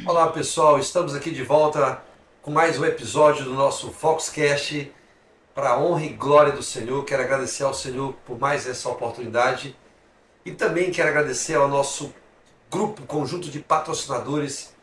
Olá pessoal, estamos aqui de volta com mais um episódio do nosso Foxcast para a honra e glória do Senhor. Quero agradecer ao Senhor por mais essa oportunidade e também quero agradecer ao nosso grupo, conjunto de patrocinadores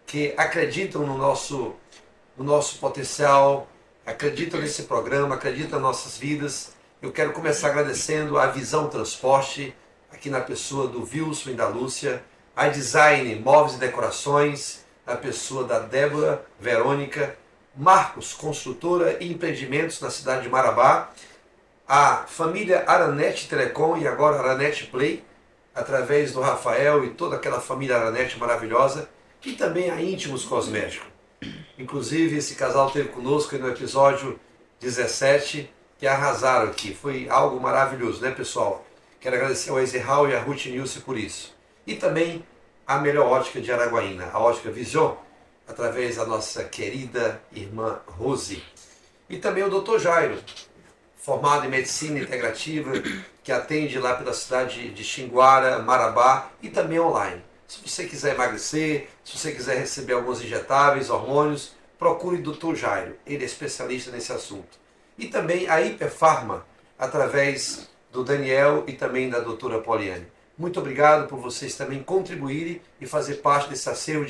que acreditam no nosso potencial, acreditam nesse programa, acreditam nas nossas vidas. Eu quero começar agradecendo a Visão Transporte, aqui na pessoa do Wilson e da Lúcia, a Design Móveis e Decorações, na pessoa da Débora, Verônica, Marcos, construtora e empreendimentos na cidade de Marabá, a família Aranete Telecom e agora Aranete Play, através do Rafael e toda aquela família Aranete maravilhosa, e também a Íntimos Cosméticos. Inclusive, esse casal esteve conosco no episódio 17, que arrasaram aqui. Foi algo maravilhoso, né, pessoal? Quero agradecer ao Ezerhal e a Ruth Nilce por isso. E também a melhor ótica de Araguaína, a Ótica Vision, através da nossa querida irmã Rose. E também o Dr. Jairo, formado em Medicina Integrativa, que atende lá pela cidade de Xinguara, Marabá e também online. Se você quiser emagrecer, se você quiser receber alguns injetáveis, hormônios, procure o Dr. Jairo, ele é especialista nesse assunto. E também a Hiperfarma, através do Daniel e também da doutora Poliane. Muito obrigado por vocês também contribuírem e fazer parte desse acervo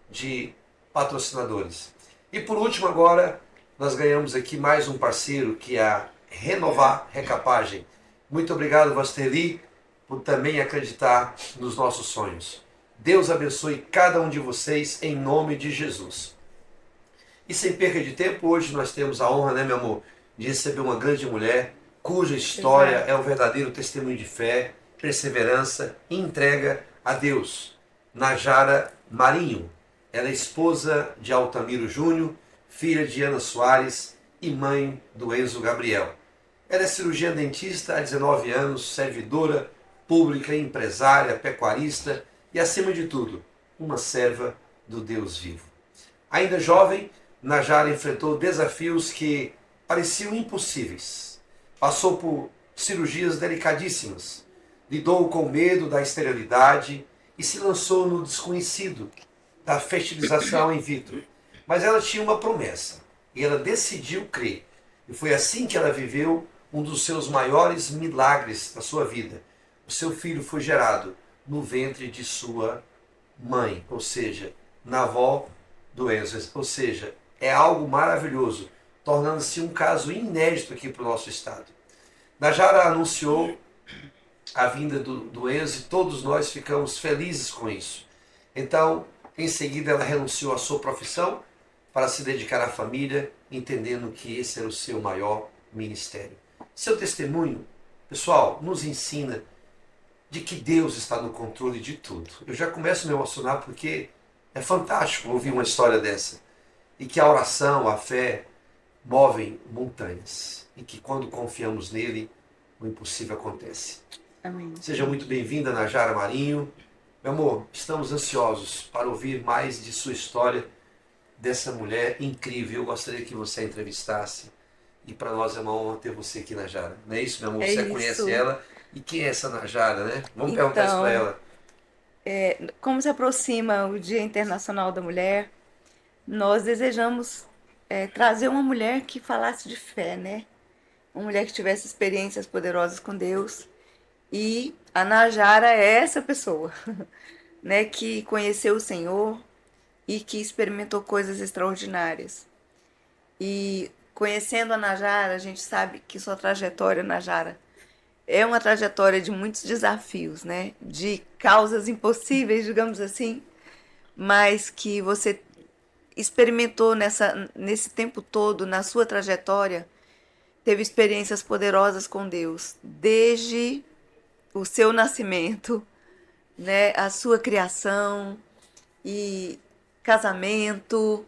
de patrocinadores. E por último agora, nós ganhamos aqui mais um parceiro, que é a Renovar Recapagem. Muito obrigado, Vasteli, por também acreditar nos nossos sonhos. Deus abençoe cada um de vocês em nome de Jesus. E sem perca de tempo, hoje nós temos a honra, né, meu amor, de receber uma grande mulher, cuja história é um verdadeiro testemunho de fé, perseverança e entrega a Deus. Najara Marinho. Ela é esposa de Altamiro Júnior, filha de Ana Soares e mãe do Enzo Gabriel. Ela é cirurgiã dentista há 19 anos, servidora pública, empresária, pecuarista e, acima de tudo, uma serva do Deus vivo. Ainda jovem, Najara enfrentou desafios que pareciam impossíveis. Passou por cirurgias delicadíssimas, lidou com o medo da esterilidade e se lançou no desconhecido da fertilização in vitro. Mas ela tinha uma promessa e ela decidiu crer. E foi assim que ela viveu um dos seus maiores milagres da sua vida. O seu filho foi gerado no ventre de sua mãe, ou seja, na avó do Enzo. Ou seja, é algo maravilhoso, tornando-se um caso inédito aqui para o nosso estado. Najara anunciou a vinda do Enzo e todos nós ficamos felizes com isso. Então, em seguida, ela renunciou à sua profissão para se dedicar à família, entendendo que esse era o seu maior ministério. Seu testemunho, pessoal, nos ensina de que Deus está no controle de tudo. Eu já começo a me emocionar porque é fantástico ouvir uma história dessa. E que a oração, a fé, movem montanhas. E que quando confiamos nele, o impossível acontece. Amém. Seja muito bem-vinda, Najara Marinho. Meu amor, estamos ansiosos para ouvir mais de sua história, dessa mulher incrível. Eu gostaria que você a entrevistasse. E para nós é uma honra ter você aqui, Najara. Não é isso, meu amor? É você isso. conhece ela. E quem é essa Najara, né? Vamos perguntar isso para ela. Como se aproxima o Dia Internacional da Mulher, nós desejamos trazer uma mulher que falasse de fé, né? Uma mulher que tivesse experiências poderosas com Deus. E a Najara é essa pessoa, né? Que conheceu o Senhor e que experimentou coisas extraordinárias. E conhecendo a Najara, a gente sabe que sua trajetória, Najara, é uma trajetória de muitos desafios, né? De causas impossíveis, digamos assim, mas que você experimentou nesse tempo todo, na sua trajetória, teve experiências poderosas com Deus, desde o seu nascimento, né? A sua criação e casamento,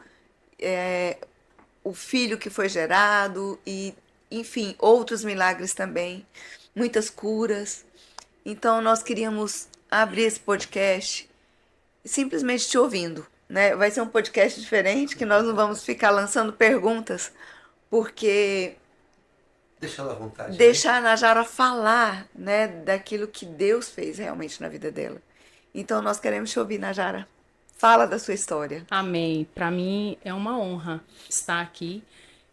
o filho que foi gerado e, enfim, outros milagres também, muitas curas. Então, nós queríamos abrir esse podcast simplesmente te ouvindo, né? Vai ser um podcast diferente, que nós não vamos ficar lançando perguntas, porque Deixa ela à vontade. Né? deixar a Najara falar, né, daquilo que Deus fez realmente na vida dela. Então, nós queremos te ouvir, Najara. Fala da sua história. Amém. Para mim é uma honra estar aqui.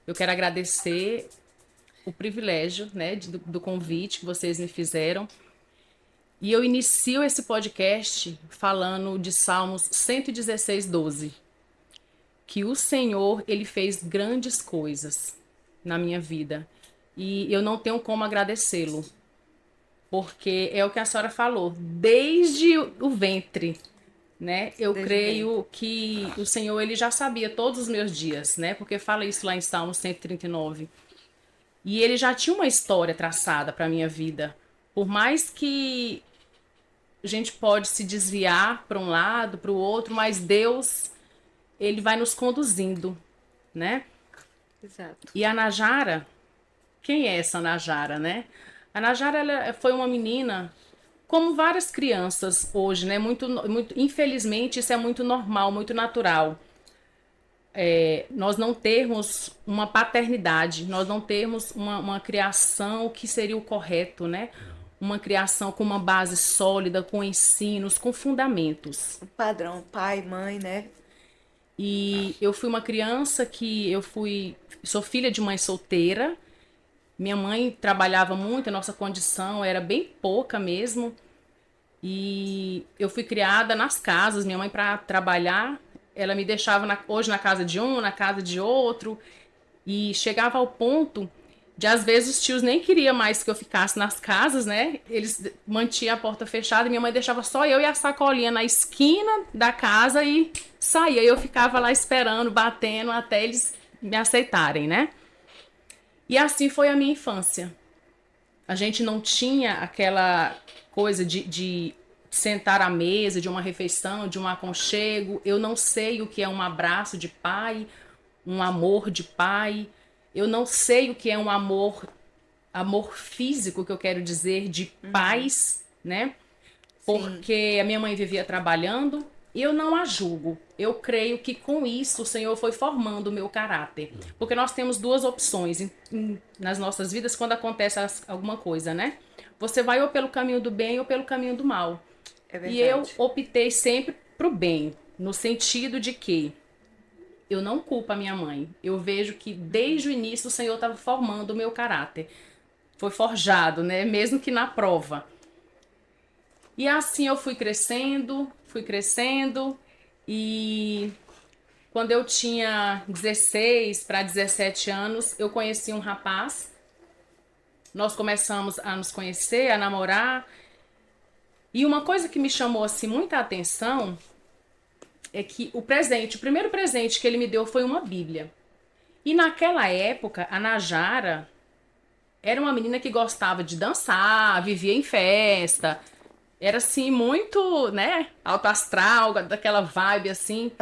Eu quero agradecer o privilégio, né, do convite que vocês me fizeram. E eu inicio esse podcast falando de Salmos 116, 12. Que o Senhor, Ele fez grandes coisas na minha vida. E eu não tenho como agradecê-lo. Porque é o que a senhora falou, desde o ventre, né? Eu Desde creio que o Senhor, Ele já sabia todos os meus dias, né? Porque fala isso lá em Salmo 139. E Ele já tinha uma história traçada para minha vida. Por mais que a gente pode se desviar para um lado, para o outro, mas Deus, Ele vai nos conduzindo, né? Exato. E a Najara, quem é essa Najara, né? A Najara, ela foi uma menina, como várias crianças hoje, né? Infelizmente, isso é muito normal, muito natural. Nós não termos uma paternidade, nós não termos uma criação que seria o correto, né? Uma criação com uma base sólida, com ensinos, com fundamentos. O padrão, pai, mãe, né? E eu fui uma criança sou filha de mãe solteira. Minha mãe trabalhava muito, a nossa condição era bem pouca mesmo. E eu fui criada nas casas. Minha mãe, para trabalhar, ela me deixava hoje na casa de um, na casa de outro. E chegava ao ponto de, às vezes, os tios nem queriam mais que eu ficasse nas casas, né? Eles mantinham a porta fechada e minha mãe deixava só eu e a sacolinha na esquina da casa e saía. Eu ficava lá esperando, batendo, até eles me aceitarem, né? E assim foi a minha infância. A gente não tinha aquela coisa de sentar à mesa, de uma refeição, de um aconchego. Eu não sei o que é um abraço de pai, um amor de pai. Eu não sei o que é um amor físico, que eu quero dizer, de pais, né? Porque a minha mãe vivia trabalhando e eu não a julgo. Eu creio que com isso o Senhor foi formando o meu caráter. Porque nós temos duas opções nas nossas vidas quando acontece alguma coisa, né? Você vai ou pelo caminho do bem ou pelo caminho do mal. É verdade. E eu optei sempre pro bem, no sentido de que eu não culpo a minha mãe. Eu vejo que desde o início o Senhor estava formando o meu caráter. Foi forjado, né? Mesmo que na prova. E assim eu fui crescendo e quando eu tinha 16 para 17 anos, eu conheci um rapaz. Nós começamos a nos conhecer, a namorar. E uma coisa que me chamou assim muita atenção é que o primeiro presente que ele me deu foi uma Bíblia. E naquela época, a Najara era uma menina que gostava de dançar, vivia em festa. Era assim, muito, né, alto astral, daquela vibe assim.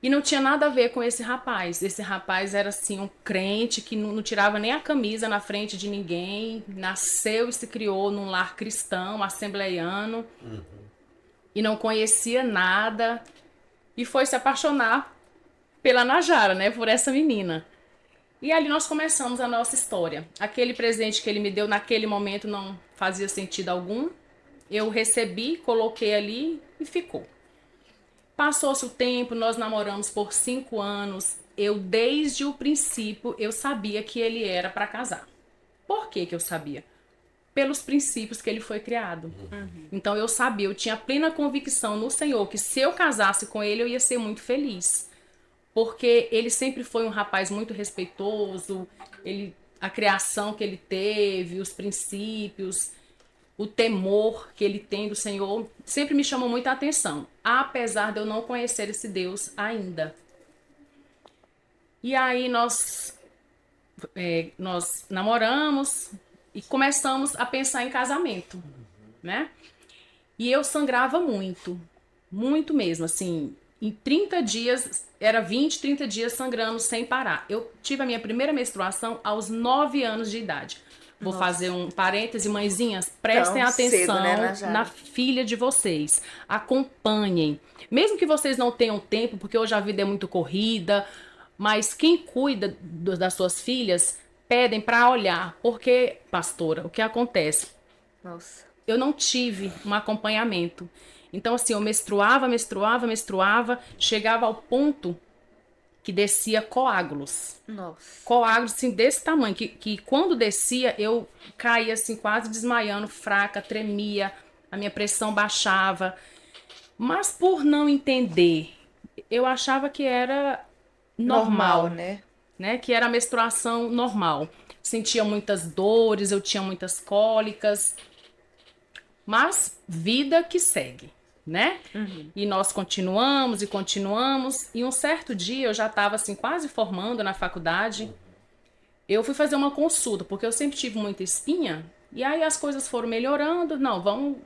E não tinha nada a ver com esse rapaz. Esse rapaz era assim, um crente que não tirava nem a camisa na frente de ninguém. Nasceu e se criou num lar cristão, assembleiano. E não conhecia nada. E foi se apaixonar pela Najara, né, por essa menina. E ali nós começamos a nossa história. Aquele presente que ele me deu naquele momento não fazia sentido algum. Eu recebi, coloquei ali e ficou. Passou-se o tempo, nós namoramos por 5 anos. Eu, desde o princípio, eu sabia que ele era para casar. Por que que eu sabia? Pelos princípios que ele foi criado. Então eu sabia, eu tinha plena convicção no Senhor que se eu casasse com ele, eu ia ser muito feliz. Porque ele sempre foi um rapaz muito respeitoso, a criação que ele teve, os princípios, o temor que ele tem do Senhor, sempre me chamou muita atenção, apesar de eu não conhecer esse Deus ainda. E aí nós namoramos e começamos a pensar em casamento, né? E eu sangrava muito, muito mesmo, assim, em 30 dias, era 20, 30 dias sangrando sem parar. Eu tive a minha primeira menstruação aos 9 anos de idade. Vou fazer um parêntese, mãezinhas, prestem Tão cedo, atenção né, Najara? na filha de vocês. Acompanhem. Mesmo que vocês não tenham tempo, porque hoje a vida é muito corrida, mas quem cuida das suas filhas, pedem para olhar. Porque, pastora, o que acontece? Nossa. Eu não tive um acompanhamento. Então, assim, eu menstruava, chegava ao ponto que descia coágulos. Nossa. Coágulos, assim, desse tamanho, que quando descia, eu caía, assim, quase desmaiando, fraca, tremia, a minha pressão baixava. Mas por não entender, eu achava que era Normal, normal, né? né? Que era a menstruação normal. Sentia muitas dores, eu tinha muitas cólicas, mas vida que segue, né? E nós continuamos e continuamos. E um certo dia eu já estava assim quase formando na faculdade. Eu fui fazer uma consulta, porque eu sempre tive muita espinha. E aí as coisas foram melhorando. Não, vamos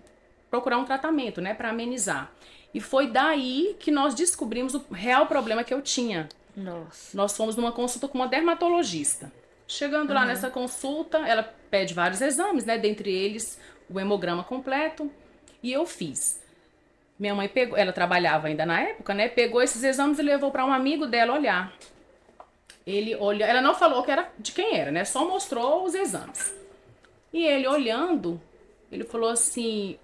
procurar um tratamento, né, para amenizar. E foi daí que nós descobrimos o real problema que eu tinha. Nossa. Nós fomos numa consulta com uma dermatologista. Chegando lá nessa consulta, ela pede vários exames, né? Dentre eles, o hemograma completo. E eu fiz. Minha mãe pegou, ela trabalhava ainda na época, né? Pegou esses exames e levou para um amigo dela olhar. Ele olha, ela não falou que era de quem era, né? Só mostrou os exames. E ele olhando, ele falou assim: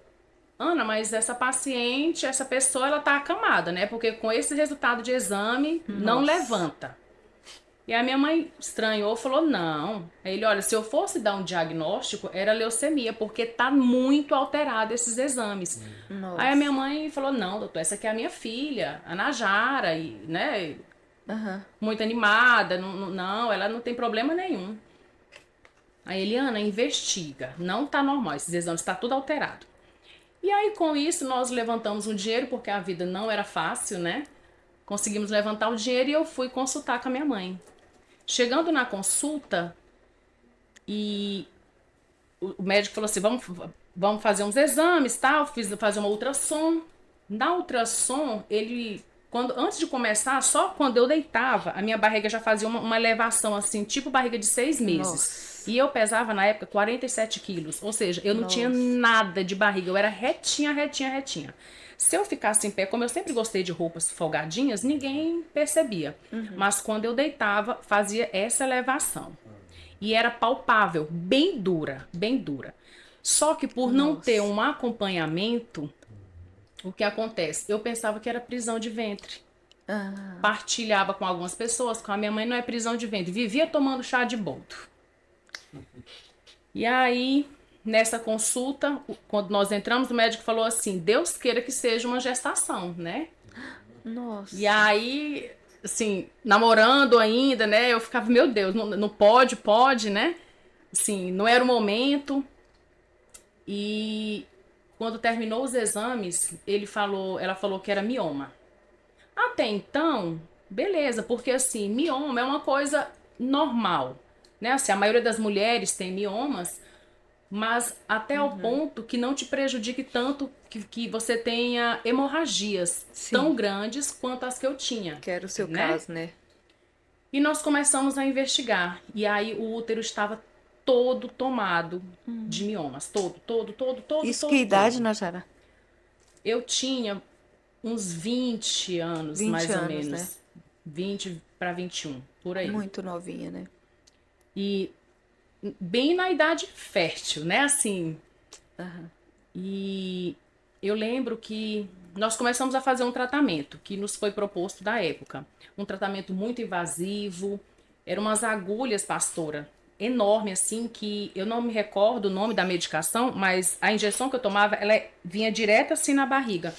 Ana, mas essa paciente, essa pessoa, ela tá acamada, né? Porque com esse resultado de exame, não Nossa. levanta. E a minha mãe estranhou, falou, não. Aí ele, olha, se eu fosse dar um diagnóstico, era leucemia, porque tá muito alterado esses exames. Nossa. Aí a minha mãe falou, não, doutor, essa aqui é a minha filha, a Najara, e, né, Aham. muito animada, não, ela não tem problema nenhum. Aí ele, Ana, investiga, não tá normal, esses exames tá tudo alterado. E aí com isso nós levantamos um dinheiro, porque a vida não era fácil, né? Conseguimos levantar o dinheiro e eu fui consultar com a minha mãe. Chegando na consulta, e o médico falou assim, vamos fazer uns exames, tal, fiz fazer uma ultrassom. Na ultrassom, ele, antes de começar, só quando eu deitava, a minha barriga já fazia uma elevação assim, tipo barriga de 6 meses. Nossa. E eu pesava na época 47 quilos, ou seja, eu não tinha Nossa. nada de barriga, eu era retinha. Se eu ficasse em pé, como eu sempre gostei de roupas folgadinhas, ninguém percebia. Mas quando eu deitava, fazia essa elevação. E era palpável, bem dura, bem dura. Só que por não Nossa. ter um acompanhamento, o que acontece? Eu pensava que era prisão de ventre. Ah. Partilhava com algumas pessoas, com a minha mãe não é prisão de ventre. Vivia tomando chá de boldo. E aí, nessa consulta, quando nós entramos, o médico falou assim, Deus queira que seja uma gestação, né? Nossa. E aí, assim, namorando ainda, né? Eu ficava, meu Deus, não pode, né? Assim, não era o momento. E quando terminou os exames, ela falou que era mioma. Até então, beleza, porque assim, mioma é uma coisa normal, né? Assim, a maioria das mulheres tem miomas, mas até ao ponto que não te prejudique tanto que você tenha hemorragias Sim. tão grandes quanto as que eu tinha. Que era o seu né? caso, né? E nós começamos a investigar. E aí o útero estava todo tomado de miomas. Todo. Isso que idade, Najara? Eu tinha uns 20 anos, 20 mais ou anos, né? menos. 20 para 21, por aí. Muito novinha, né? E bem na idade fértil, né? Assim. Aham. E eu lembro que nós começamos a fazer um tratamento que nos foi proposto da época. Um tratamento muito invasivo. Eram umas agulhas, pastora, enorme assim, que eu não me recordo o nome da medicação, mas a injeção que eu tomava, vinha direto assim na barriga.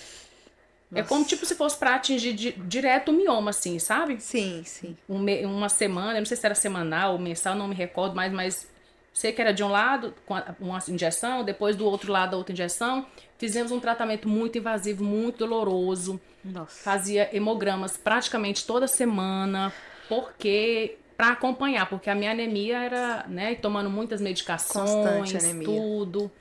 É Nossa. como tipo se fosse para atingir direto o mioma, assim, sabe? Sim, sim. Uma semana, eu não sei se era semanal ou mensal, não me recordo mais, mas sei que era de um lado com uma injeção, depois do outro lado a outra injeção. Fizemos um tratamento muito invasivo, muito doloroso. Nossa. Fazia hemogramas praticamente toda semana, porque para acompanhar, porque a minha anemia era, né, tomando muitas medicações, Constante anemia. tudo.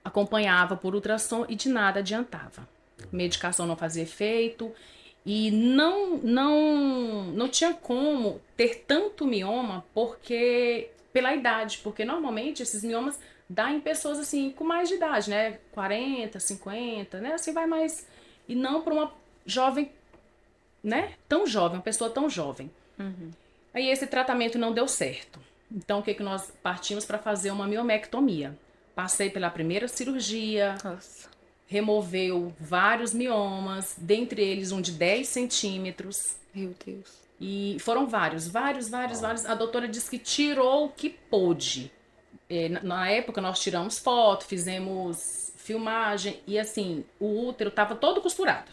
Acompanhava por ultrassom e de nada adiantava. Medicação não fazia efeito e não tinha como ter tanto mioma porque pela idade, porque normalmente esses miomas dá em pessoas assim com mais de idade, né? 40, 50, né? Assim vai mais e não para uma jovem, né? Tão jovem, uma pessoa tão jovem. Aí esse tratamento não deu certo. Então o que que nós partimos para fazer uma miomectomia? Passei pela primeira cirurgia, Nossa. removeu vários miomas, dentre eles um de 10 centímetros. Meu Deus. E foram vários. A doutora disse que tirou o que pôde. Na época nós tiramos foto, fizemos filmagem e assim, o útero estava todo costurado.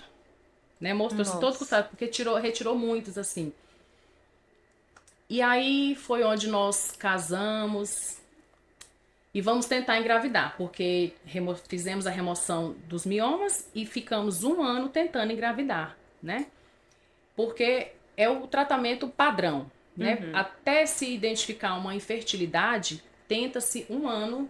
Né? Mostrou-se todo costurado, porque retirou muitos assim. E aí foi onde nós casamos e vamos tentar engravidar, porque fizemos a remoção dos miomas e ficamos 1 ano tentando engravidar, né? Porque é o tratamento padrão, né? Até se identificar uma infertilidade, tenta-se 1 ano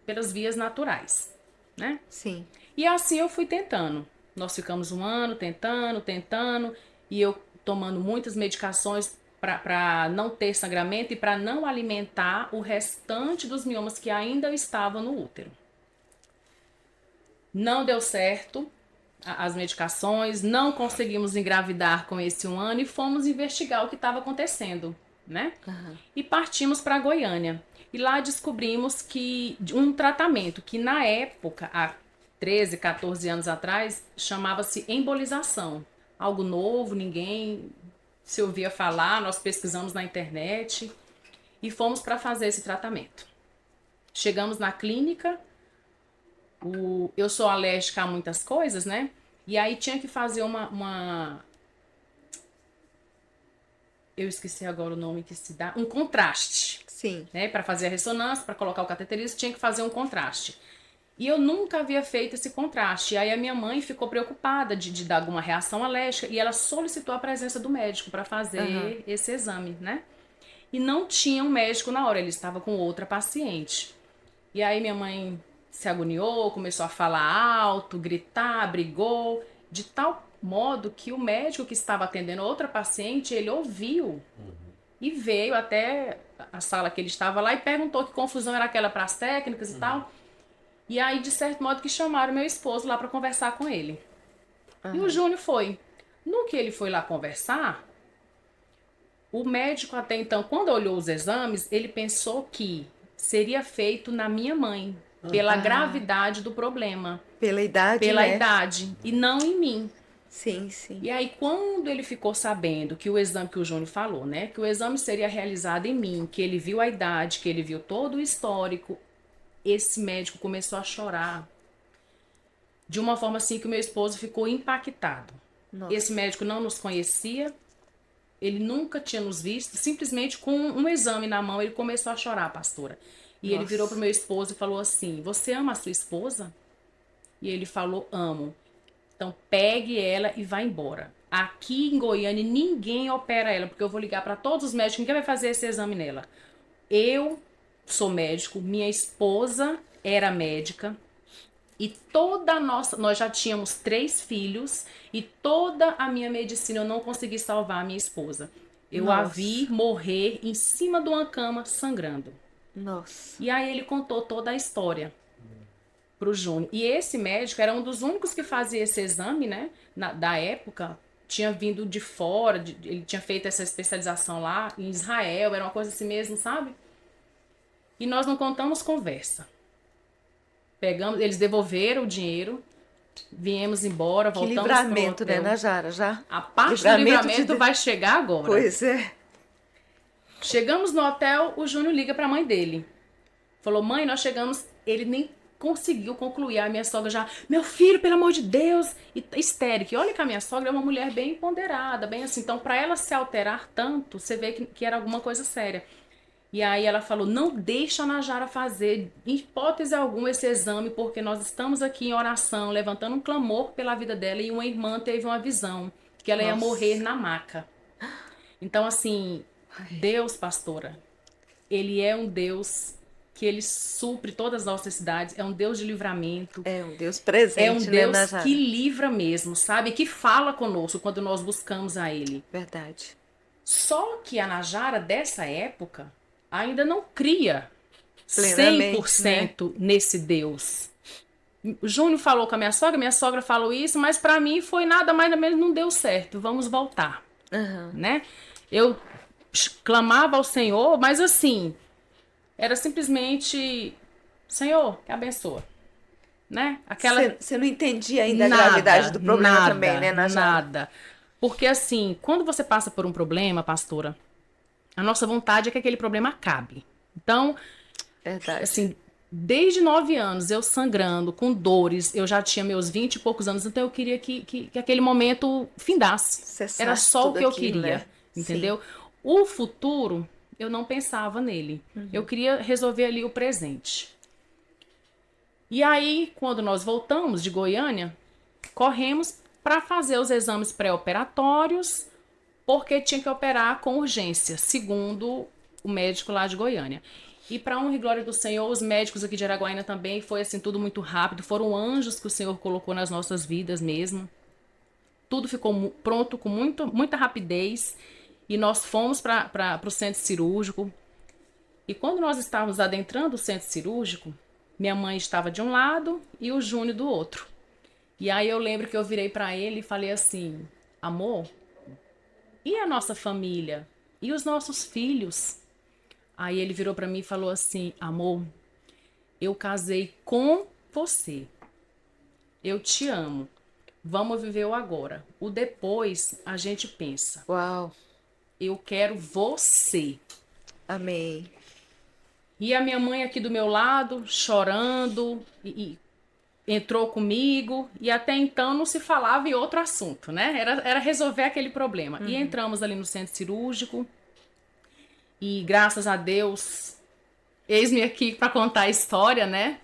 pelas vias naturais, né? Sim. E assim eu fui tentando. Nós ficamos 1 ano tentando, e eu tomando muitas medicações para não ter sangramento e para não alimentar o restante dos miomas que ainda estavam no útero. Não deu certo as medicações, não conseguimos engravidar com esse 1 ano e fomos investigar o que estava acontecendo, né? E partimos para Goiânia. E lá descobrimos que um tratamento que na época, há 13, 14 anos atrás, chamava-se embolização. Algo novo, ninguém se ouvia falar, nós pesquisamos na internet e fomos para fazer esse tratamento. Chegamos na clínica, eu sou alérgica a muitas coisas, né? E aí tinha que fazer eu esqueci agora o nome que se dá, um contraste. Sim. Né? Para fazer a ressonância, para colocar o cateterismo, tinha que fazer um contraste. E eu nunca havia feito esse contraste. E aí a minha mãe ficou preocupada de dar alguma reação alérgica e ela solicitou a presença do médico para fazer esse exame, né? E não tinha um médico na hora, ele estava com outra paciente. E aí minha mãe se agoniou, começou a falar alto, gritar, brigou, de tal modo que o médico que estava atendendo outra paciente, ele ouviu e veio até a sala que ele estava lá e perguntou que confusão era aquela para as técnicas e tal. E aí, de certo modo, que chamaram meu esposo lá para conversar com ele. E o Júnior foi. No que ele foi lá conversar, o médico até então, quando olhou os exames, ele pensou que seria feito na minha mãe, pela gravidade do problema. Pela idade, Pela né? idade, e não em mim. Sim, sim. E aí, quando ele ficou sabendo que o exame que o Júnior falou, né? Que o exame seria realizado em mim, que ele viu a idade, que ele viu todo o histórico, esse médico começou a chorar de uma forma assim que o meu esposo ficou impactado. Nossa. Esse médico não nos conhecia, ele nunca tinha nos visto, simplesmente com um exame na mão ele começou a chorar, pastora. E ele virou pro meu esposo e falou assim: você ama a sua esposa? E ele falou: amo. Então pegue ela e vá embora. Aqui em Goiânia ninguém opera ela, porque eu vou ligar para todos os médicos, ninguém vai fazer esse exame nela. Eu sou médico, minha esposa era médica e nós já tínhamos 3 filhos e toda a minha medicina eu não consegui salvar a minha esposa. Eu a vi morrer em cima de uma cama sangrando. Nossa. E aí ele contou toda a história pro Júnior. E esse médico era um dos únicos que fazia esse exame, né? Da época, tinha vindo de fora, ele tinha feito essa especialização lá em Israel, era uma coisa assim mesmo, sabe? E nós não contamos conversa. Pegamos, eles devolveram o dinheiro, viemos embora, voltamos pro hotel. Que livramento, né, Najara? Já? A parte do livramento vai chegar agora. Pois é. Chegamos no hotel, o Júnior liga pra mãe dele. Falou: mãe, nós chegamos, ele nem conseguiu concluir. A minha sogra já: meu filho, pelo amor de Deus, e histérica. E olha que a minha sogra é uma mulher bem ponderada, bem assim. Então, pra ela se alterar tanto, você vê que era alguma coisa séria. E aí ela falou: não deixa a Najara fazer, em hipótese alguma, esse exame, porque nós estamos aqui em oração, levantando um clamor pela vida dela, e uma irmã teve uma visão, que ela ia morrer na maca. Então, assim, Deus, pastora, ele é um Deus que ele supre todas as nossas necessidades, é um Deus de livramento. É um Deus presente, é um Deus, né, Najara? que livra mesmo, sabe? Que fala conosco quando nós buscamos a ele. Verdade. Só que a Najara dessa época ainda não cria Plenamente, 100% nesse Deus. O Júnior falou com a minha sogra falou isso, mas pra mim foi nada mais ou menos, não deu certo, vamos voltar. Né? Eu clamava ao Senhor, mas assim, era simplesmente: Senhor, que abençoa. né? Aquela Você não entendia ainda a gravidade do problema também, né, Najara? nada. Porque assim, quando você passa por um problema, pastora, a nossa vontade é que aquele problema acabe. Então, Verdade. assim, desde 9 anos, eu sangrando, com dores, eu já tinha meus 20 e poucos anos, então eu queria que aquele momento findasse. Cessasse Era só o tudo que eu aquilo, queria, né? entendeu? O futuro, eu não pensava nele. Eu queria resolver ali o presente. E aí, quando nós voltamos de Goiânia, corremos para fazer os exames pré-operatórios, porque tinha que operar com urgência, segundo o médico lá de Goiânia. E para honra e glória do Senhor, os médicos aqui de Araguaína também, foi assim, tudo muito rápido, foram anjos que o Senhor colocou nas nossas vidas mesmo. Tudo ficou pronto com muita rapidez e nós fomos para o centro cirúrgico. E quando nós estávamos adentrando o centro cirúrgico, minha mãe estava de um lado e o Júnior do outro. E aí eu lembro que eu virei para ele e falei assim: amor, e a nossa família? E os nossos filhos? Aí ele virou para mim e falou assim: amor, eu casei com você. Eu te amo. Vamos viver o agora. O depois a gente pensa. Uau. Eu quero você. Amém. E a minha mãe aqui do meu lado, chorando, e entrou comigo, e até então não se falava em outro assunto, né? Era resolver aquele problema. E entramos ali no centro cirúrgico, e graças a Deus, eis-me aqui para contar a história, né?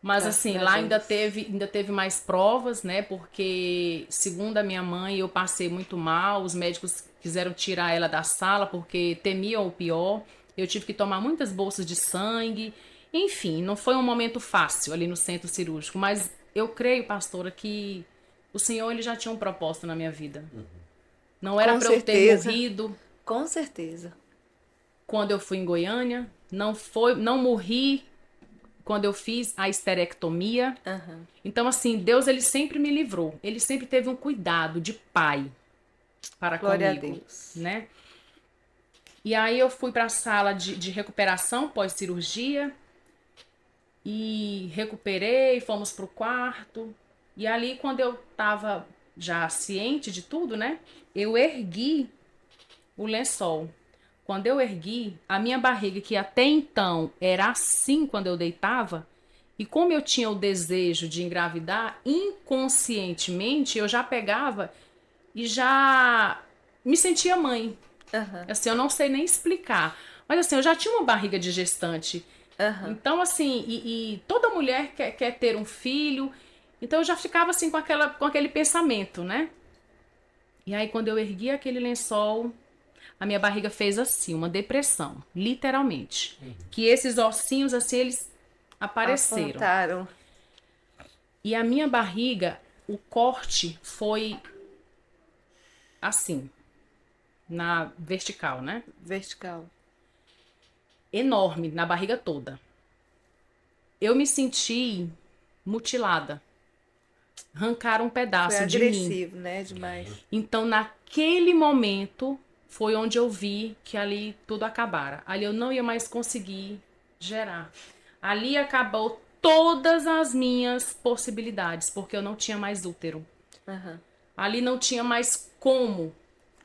Mas Graças assim, a lá Deus. ainda teve mais provas, né? Porque, segundo a minha mãe, eu passei muito mal. Os médicos quiseram tirar ela da sala porque temiam o pior. Eu tive que tomar muitas bolsas de sangue. Enfim, não foi um momento fácil ali no centro cirúrgico. Mas eu creio, pastora, que o Senhor ele já tinha um propósito na minha vida. Não era Com para eu ter certeza. morrido Com certeza. quando eu fui em Goiânia. Não morri quando eu fiz a esterectomia. Aham. Então, assim, Deus, ele sempre me livrou. Ele sempre teve um cuidado de pai para Glória a comigo, Deus. né? E aí eu fui para a sala de recuperação pós-cirurgia e recuperei, fomos pro quarto. E ali, quando eu tava já ciente de tudo, né? Eu ergui o lençol. Quando eu ergui, a minha barriga, que até então era assim quando eu deitava, e como eu tinha o desejo de engravidar, inconscientemente eu já pegava e já me sentia mãe. Aham. Assim, eu não sei nem explicar. Mas assim, eu já tinha uma barriga de gestante. Aham. Então, assim, e toda mulher quer ter um filho. Então eu já ficava assim com aquele pensamento, né? E aí, quando eu ergui aquele lençol, a minha barriga fez assim, uma depressão, literalmente. Que esses ossinhos, assim, eles apareceram. Apontaram. E a minha barriga, o corte foi assim, na vertical, né? Vertical. Enorme, na barriga toda. Eu me senti mutilada. Arrancaram um Foi pedaço de mim. agressivo, né? Demais. Então, naquele momento, foi onde eu vi que ali tudo acabara. Ali eu não ia mais conseguir gerar. Ali acabou todas as minhas possibilidades, porque eu não tinha mais útero. Aham. Ali não tinha mais como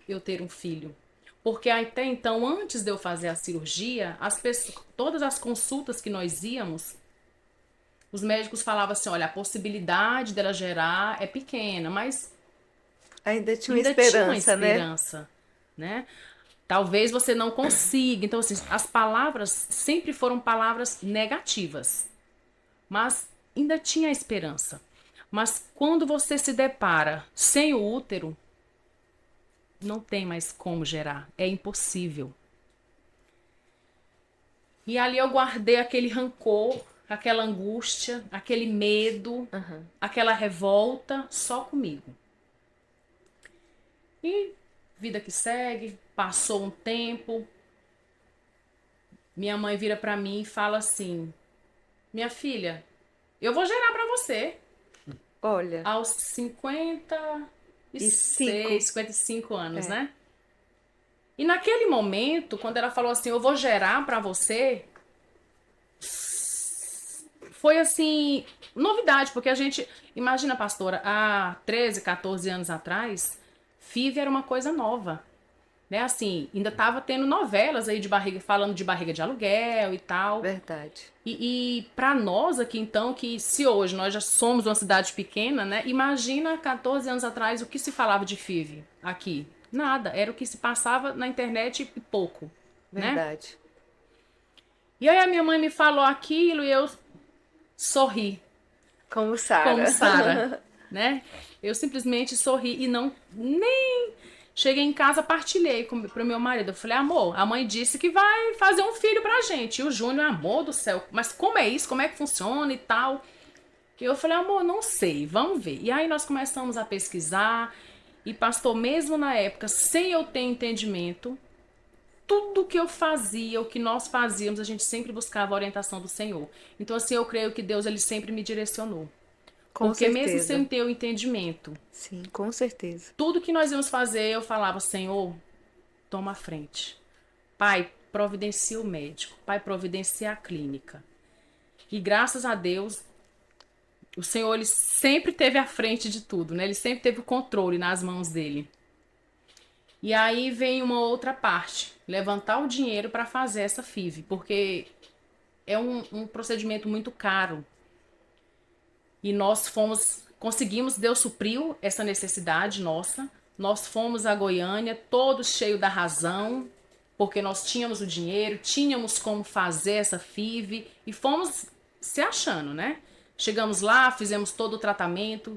eu ter um filho. Porque até então, antes de eu fazer a cirurgia, todas as consultas que nós íamos, os médicos falavam assim, olha, a possibilidade dela gerar é pequena, mas Ainda tinha uma ainda tinha uma esperança, né? esperança, né? Talvez você não consiga. Então, assim, as palavras sempre foram palavras negativas, mas ainda tinha esperança. Mas quando você se depara sem o útero, não tem mais como gerar, é impossível. E ali eu guardei aquele rancor, aquela angústia, aquele medo, Aham. aquela revolta só comigo. E vida que segue, passou um tempo. Minha mãe vira pra mim e fala assim: minha filha, eu vou gerar pra você Olha. aos 56, 55 anos, É. né? E naquele momento, quando ela falou assim, eu vou gerar pra você, foi assim, novidade, porque a gente, imagina, pastora, há 13, 14 anos atrás, FIV era uma coisa nova, né? Assim, ainda tava tendo novelas aí de barriga, falando de barriga de aluguel e tal. Verdade. E para nós aqui, então, que se hoje nós já somos uma cidade pequena, né? Imagina 14 anos atrás o que se falava de FIV aqui. Nada, era o que se passava na internet e pouco, né? Verdade. E aí a minha mãe me falou aquilo e eu sorri, Como Sara. como Sara, né? Eu simplesmente sorri e não nem cheguei em casa, partilhei pro meu marido. Eu falei, amor, a mãe disse que vai fazer um filho pra gente. E o Júnior, amor do céu, mas como é isso? Como é que funciona e tal? E eu falei, amor, não sei, vamos ver. E aí nós começamos a pesquisar. E pastor, mesmo na época, sem eu ter entendimento, tudo que eu fazia, o que nós fazíamos, a gente sempre buscava a orientação do Senhor. Então, assim, eu creio que Deus, ele sempre me direcionou. Com Porque mesmo certeza. sem ter o entendimento, Sim, com certeza. tudo que nós íamos fazer, eu falava, Senhor, toma a frente. Pai, providencia o médico. Pai, providencia a clínica. E graças a Deus, o Senhor, ele sempre teve à frente de tudo, né? Ele sempre teve o controle nas mãos dele. E aí vem uma outra parte, levantar o dinheiro para fazer essa FIV, porque é um procedimento muito caro. E nós conseguimos, Deus supriu essa necessidade nossa. Nós fomos a Goiânia, todos cheios da razão, porque nós tínhamos o dinheiro, tínhamos como fazer essa FIV e fomos se achando, né? Chegamos lá, fizemos todo o tratamento.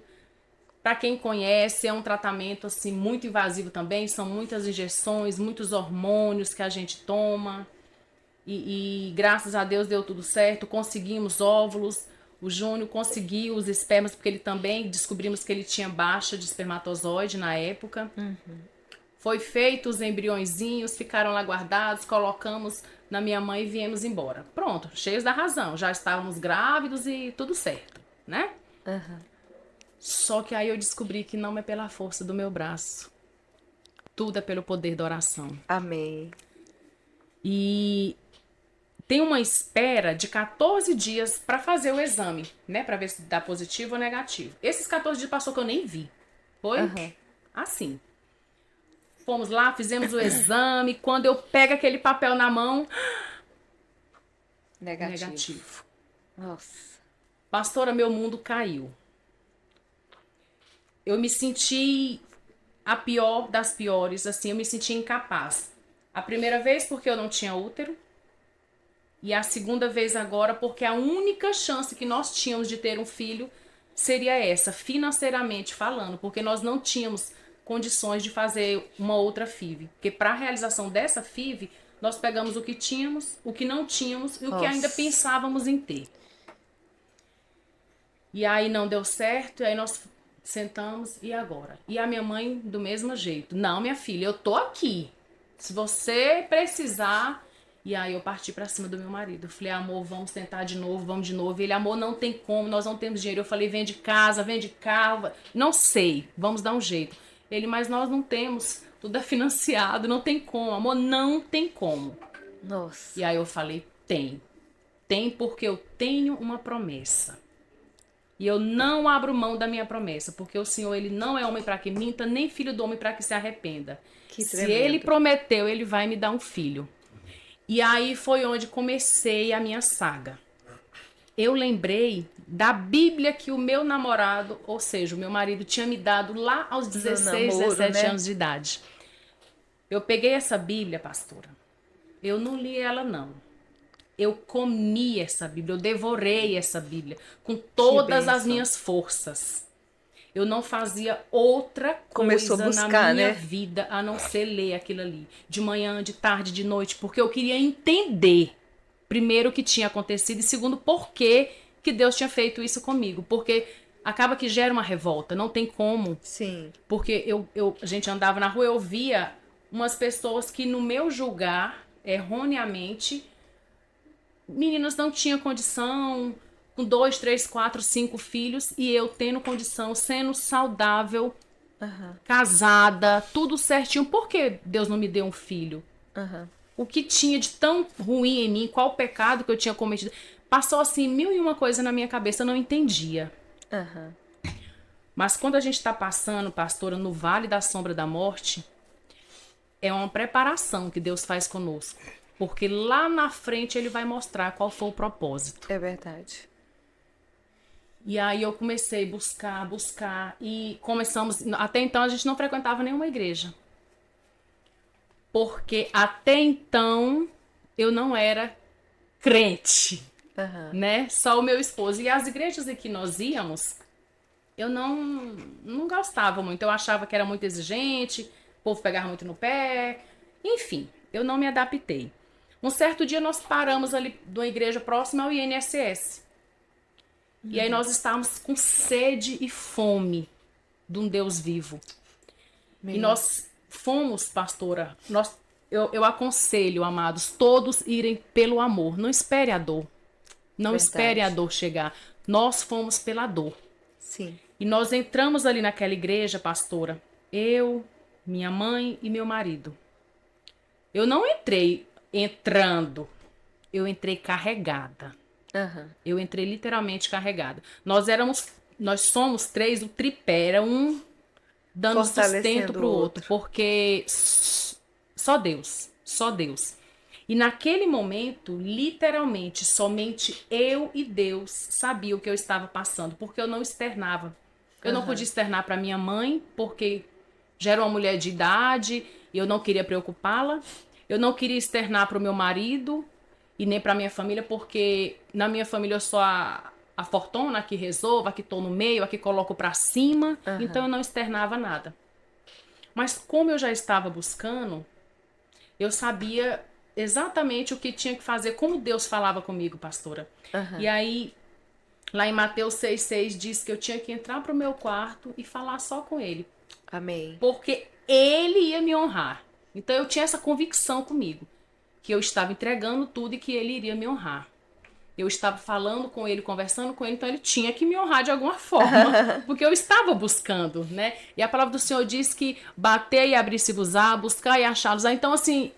Para quem conhece, é um tratamento assim muito invasivo também, são muitas injeções, muitos hormônios que a gente toma. E graças a Deus deu tudo certo, conseguimos óvulos. O Júnior conseguiu os espermas, porque ele também descobrimos que ele tinha baixa de espermatozoide na época. Foi feito os embriõezinhos, ficaram lá guardados, colocamos na minha mãe e viemos embora. Pronto, cheios da razão, já estávamos grávidos e tudo certo, né? Só que aí eu descobri que não é pela força do meu braço. Tudo é pelo poder da oração. Amém. E tem uma espera de 14 dias para fazer o exame, né? Para ver se dá positivo ou negativo. Esses 14 dias passou que eu nem vi. Foi assim. Fomos lá, fizemos o exame. Quando eu pego aquele papel na mão... Negativo. Nossa. Pastora, meu mundo caiu. Eu me senti a pior das piores, assim, eu me senti incapaz. A primeira vez porque eu não tinha útero, e a segunda vez agora porque a única chance que nós tínhamos de ter um filho seria essa, financeiramente falando, porque nós não tínhamos condições de fazer uma outra FIV. Porque para a realização dessa FIV, nós pegamos o que tínhamos, o que não tínhamos e o que ainda pensávamos em ter. E aí não deu certo, e aí nós sentamos, e agora? E a minha mãe do mesmo jeito. Não, minha filha, eu tô aqui. Se você precisar... E aí eu parti pra cima do meu marido. Eu falei, amor, vamos tentar de novo, vamos de novo. Ele, amor, não tem como, nós não temos dinheiro. Eu falei, vende casa, vende carro. Não sei, vamos dar um jeito. Ele, mas nós não temos, tudo é financiado, não tem como. Amor, não tem como. Nossa. E aí eu falei, tem. Tem porque eu tenho uma promessa. E eu não abro mão da minha promessa, porque o Senhor, ele não é homem para que minta, nem filho do homem para que se arrependa. Que Se tremendo. ele prometeu, ele vai me dar um filho. E aí foi onde comecei a minha saga. Eu lembrei da Bíblia que o meu namorado, ou seja, o meu marido, tinha me dado lá aos 16, namoro, 17 né? anos de idade. Eu peguei essa Bíblia, pastora. Eu não li ela, não. Eu comi essa Bíblia, eu devorei essa Bíblia com todas as bênção. minhas forças. Eu não fazia outra Começou a coisa buscar, na minha né? vida a não ser ler aquilo ali. De manhã, de tarde, de noite, porque eu queria entender, primeiro, o que tinha acontecido e segundo, por que Deus tinha feito isso comigo. Porque acaba que gera uma revolta, não tem como. Sim. Porque a gente andava na rua, eu via umas pessoas que, no meu julgar, erroneamente, meninas não tinham condição, com 2, 3, 4, 5 filhos, e eu tendo condição, sendo saudável, casada, tudo certinho. Por que Deus não me deu um filho? O que tinha de tão ruim em mim, qual o pecado que eu tinha cometido? Passou assim, mil e uma coisa na minha cabeça, eu não entendia. Aham. Mas quando a gente está passando, pastora, no vale da sombra da morte, é uma preparação que Deus faz conosco. Porque lá na frente ele vai mostrar qual foi o propósito. É verdade. E aí eu comecei a buscar. E começamos. Até então a gente não frequentava nenhuma igreja. Porque até então eu não era crente, Aham. né? Só o meu esposo. E as igrejas em que nós íamos, eu não gostava muito. Eu achava que era muito exigente, o povo pegava muito no pé. Enfim, eu não me adaptei. Um certo dia nós paramos ali de uma igreja próxima ao INSS. E aí nós estávamos com sede e fome de um Deus vivo. E nós fomos, pastora, eu aconselho, amados, todos irem pelo amor. Não espere a dor. Não Verdade. espere a dor chegar. Nós fomos pela dor. Sim. E nós entramos ali naquela igreja, pastora, eu, minha mãe e meu marido. Eu não entrei entrando, eu entrei carregada. Aham. Eu entrei literalmente carregada. Nós somos três, o tripé era um dando Fortalecendo sustento pro o outro, porque só Deus, só Deus. E naquele momento, literalmente, somente eu e Deus sabia o que eu estava passando, porque eu não externava. Eu não podia externar para minha mãe, porque já era uma mulher de idade e eu não queria preocupá-la. Eu não queria externar para o meu marido e nem para minha família, porque na minha família eu sou a fortuna, a que resolvo, a que estou no meio, a que coloco para cima. Então eu não externava nada. Mas como eu já estava buscando, eu sabia exatamente o que tinha que fazer, como Deus falava comigo, pastora. E aí, lá em Mateus 6,6 diz que eu tinha que entrar pro meu quarto e falar só com ele. Amém. Porque ele ia me honrar. Então eu tinha essa convicção comigo, que eu estava entregando tudo e que ele iria me honrar. Eu estava falando com ele, conversando com ele, então ele tinha que me honrar de alguma forma, porque eu estava buscando, né? E a palavra do Senhor diz que bater e abrir-se-vos-á, buscar e achá-los-á. Então, assim,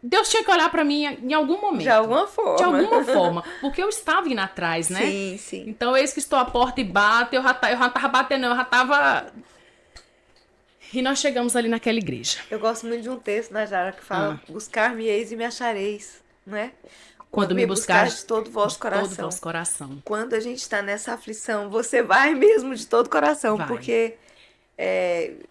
Deus tinha que olhar para mim em algum momento. De alguma forma. De alguma forma, porque eu estava indo atrás, né? Sim, sim. Então, eis que estou à porta e bato, eu já tava batendo, eu já tava... E nós chegamos ali naquela igreja. Eu gosto muito de um texto da Jara que fala: buscar-me-eis e me achareis, não é? Quando me buscares de todo o vosso coração. todo o vosso coração. Quando a gente está nessa aflição, você vai mesmo de todo o coração, Vai. porque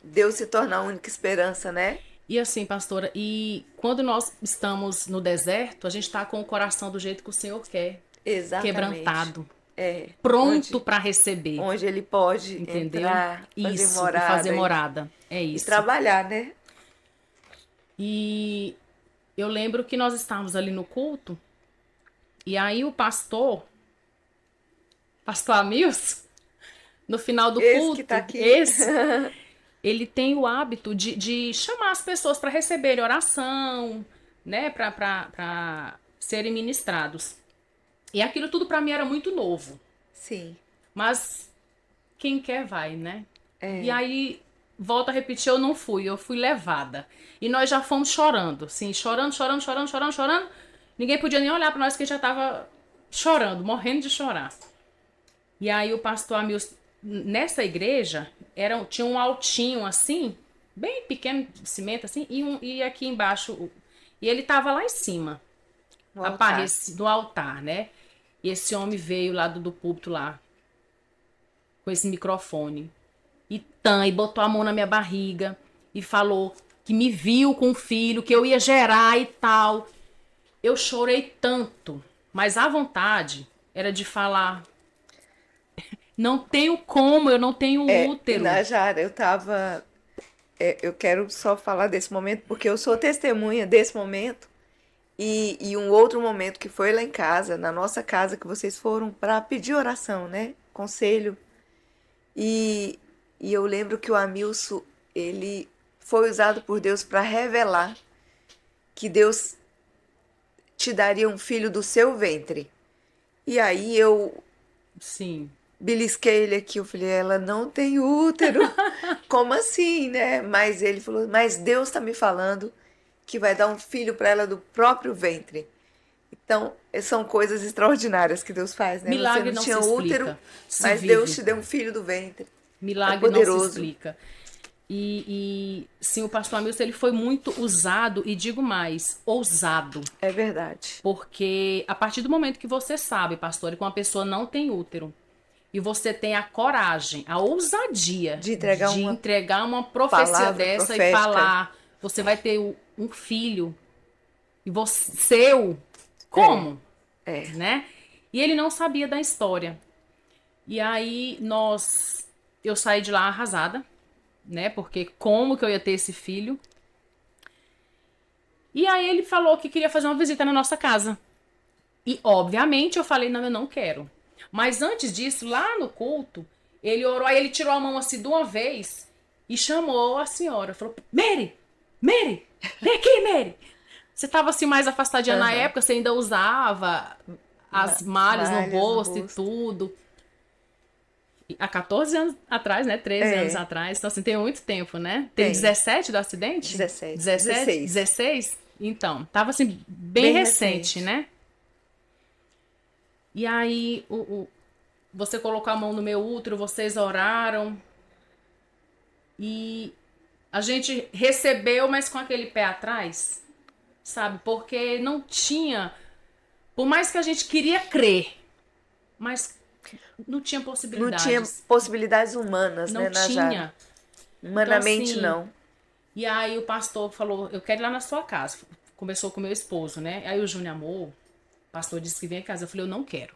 Deus se torna a única esperança, né? E assim, pastora, e quando nós estamos no deserto, a gente está com o coração do jeito que o Senhor quer. Exatamente. Quebrantado. É, Pronto para receber. onde ele pode Entendeu? entrar, fazer Isso, e morada. fazer morada. É E isso. trabalhar, né? E eu lembro que nós estávamos ali no culto, e aí o pastor Amils, no final do Esse culto, que tá aqui. ele tem o hábito de chamar as pessoas para receberem oração, né, para serem ministrados. E aquilo tudo para mim era muito novo. Sim. Mas quem quer vai, né? É. E aí, volto a repetir, eu não fui, eu fui levada. E nós já fomos chorando, assim, chorando. Ninguém podia nem olhar para nós, que já tava chorando, morrendo de chorar. E aí o pastor Amils, nessa igreja, tinha um altinho assim, bem pequeno de cimento assim, e aqui embaixo, e ele tava lá em cima, No altar. no altar, né? E esse homem veio lá do púlpito lá, com esse microfone, e botou a mão na minha barriga, e falou que me viu com um filho, que eu ia gerar e tal. Eu chorei tanto, mas a vontade era de falar: não tenho como, eu não tenho útero. Na Jara, eu quero só falar desse momento, porque eu sou testemunha desse momento. E um outro momento que foi lá em casa, na nossa casa, que vocês foram para pedir oração, né? Conselho. E eu lembro que o Amilson, ele foi usado por Deus para revelar que Deus te daria um filho do seu ventre. E aí eu Sim. belisquei ele aqui, eu falei: ela não tem útero. Como assim, né? Mas ele falou: mas Deus está me falando que vai dar um filho para ela do próprio ventre. Então, são coisas extraordinárias que Deus faz, né? Milagre Você não não tinha se útero, explica, se mas vive. Deus te deu um filho do ventre. Milagre É não se poderoso. explica. E sim, o pastor Hamilton, ele foi muito usado, e digo mais, ousado. É verdade. Porque a partir do momento que você sabe, pastor, que uma pessoa não tem útero, e você tem a coragem, a ousadia De entregar uma profecia palavra dessa profética. e falar, você vai ter um filho, e você, seu, como? É. Né? E ele não sabia da história. E aí eu saí de lá arrasada, né? Porque como que eu ia ter esse filho? E aí ele falou que queria fazer uma visita na nossa casa. E obviamente eu falei, não, eu não quero. Mas antes disso, lá no culto, ele orou, aí ele tirou a mão assim de uma vez e chamou a senhora. Falou, Mary, vem aqui, Mary. Você estava assim mais afastadinha na época, você ainda usava as malhas no rosto e tudo. E há 14 anos atrás, né? 13 anos atrás. Então, assim, tem muito tempo, né? Tem 17 do acidente? 16? Então, tava assim, bem recente, né? E aí, você colocou a mão no meu útero, vocês oraram. E a gente recebeu, mas com aquele pé atrás, sabe? Porque não tinha... Por mais que a gente queria crer, mas não tinha possibilidades. Não tinha possibilidades humanas, não né, tinha. Najara? Humanamente, então, assim, não. E aí o pastor falou, eu quero ir lá na sua casa. Conversou com meu esposo, né? Aí o Júnior amor, o pastor disse que vinha em casa. Eu falei, eu não quero.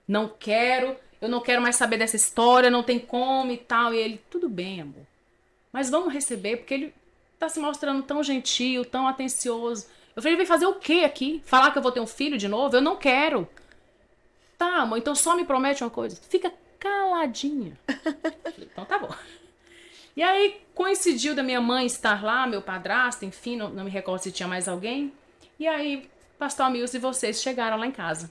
Não quero, eu não quero mais saber dessa história, não tem como e tal. E ele, tudo bem, amor. Mas vamos receber, porque ele tá se mostrando tão gentil, tão atencioso. Eu falei, ele vai fazer o quê aqui? Falar que eu vou ter um filho de novo? Eu não quero. Tá, amor, então só me promete uma coisa. Fica caladinha. Falei, então tá bom. E aí coincidiu da minha mãe estar lá, meu padrasto, enfim, não me recordo se tinha mais alguém. E aí, pastor Hamilton e vocês chegaram lá em casa.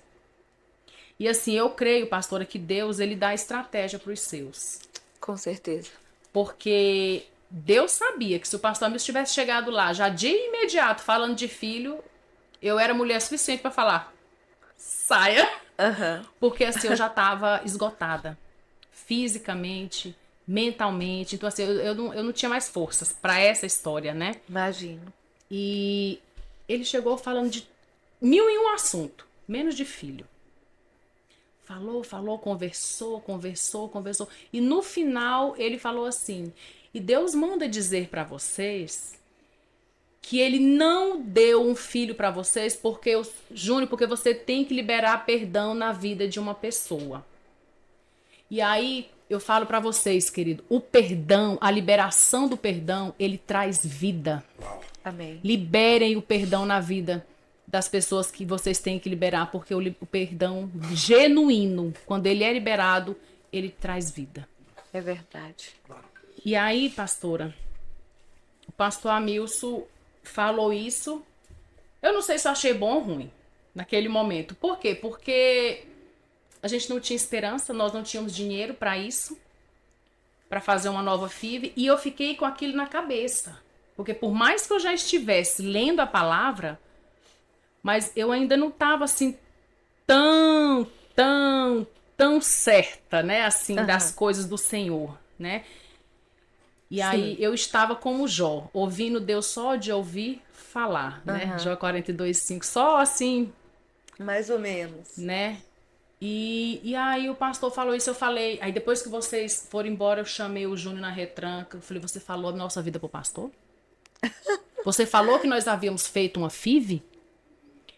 E assim, eu creio, pastora, que Deus, ele dá estratégia para os seus. Com certeza. Porque Deus sabia que se o pastor Hamilton tivesse chegado lá, já de imediato, falando de filho, eu era mulher suficiente para falar, saia. Porque assim, eu já estava esgotada. Fisicamente, mentalmente. Então assim, eu não tinha mais forças para essa história, né? Imagino. E ele chegou falando de 1001 assunto, menos de filho. Falou, conversou. E no final ele falou assim, e Deus manda dizer para vocês que ele não deu um filho para vocês porque, Júnior, porque você tem que liberar perdão na vida de uma pessoa. E aí eu falo para vocês, querido, o perdão, a liberação do perdão, ele traz vida. Amém. Liberem o perdão na vida das pessoas que vocês têm que liberar, porque o perdão genuíno, quando ele é liberado, ele traz vida. É verdade. E aí, pastora, o pastor Hamilton falou isso. Eu não sei se eu achei bom ou ruim naquele momento. Por quê? Porque a gente não tinha esperança, nós não tínhamos dinheiro para isso, para fazer uma nova FIV, e eu fiquei com aquilo na cabeça. Porque por mais que eu já estivesse lendo a palavra, mas eu ainda não estava assim tão certa, né, assim, das coisas do Senhor, né? E aí eu estava como Jó, ouvindo Deus só de ouvir falar, né? Jó 42:5, só assim, mais ou menos, né? E aí o pastor falou isso, eu falei, aí depois que vocês foram embora, eu chamei o Júnior na retranca, eu falei, você falou a nossa vida pro pastor? Você falou que nós havíamos feito uma FIV?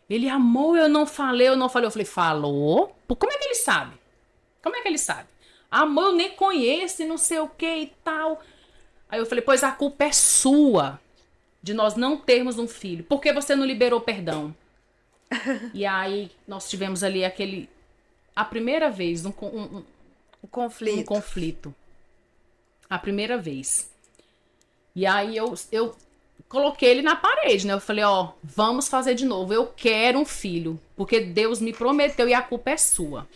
Ele, amor, eu não falei. Eu falei, falou? Como é que ele sabe? Como é que ele sabe? Amor, eu nem conheço e não sei o que e tal. Aí eu falei, pois a culpa é sua de nós não termos um filho. Por que você não liberou perdão? E aí nós tivemos ali a primeira vez, um conflito. A primeira vez. E aí eu coloquei ele na parede, né? Eu falei, ó, vamos fazer de novo. Eu quero um filho, porque Deus me prometeu e a culpa é sua.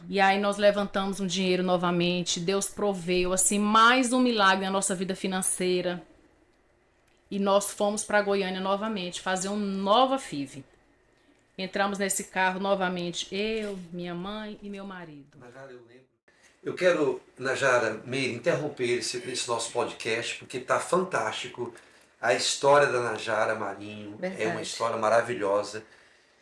E aí nós levantamos um dinheiro novamente, Deus proveu, assim, mais um milagre na nossa vida financeira. E nós fomos para Goiânia novamente, fazer uma nova FIV. Entramos nesse carro novamente, eu, minha mãe e meu marido. Najara, eu lembro. Eu quero, Najara, Meire, interromper esse nosso podcast, porque está fantástico. A história da Najara Marinho é uma Verdade. história maravilhosa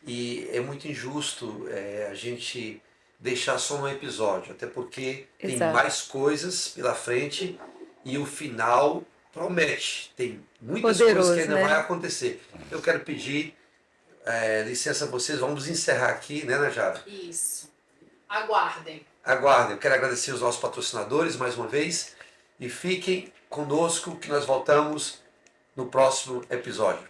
e é muito injusto a gente deixar só um episódio, até porque tem Exato. mais coisas pela frente e o final promete. Tem muitas coisas Poderoso, que ainda né? vai acontecer. Eu quero pedir licença a vocês, vamos encerrar aqui, né, Najara? Isso. Aguardem. Aguardem, eu quero agradecer os nossos patrocinadores mais uma vez e fiquem conosco que nós voltamos no próximo episódio.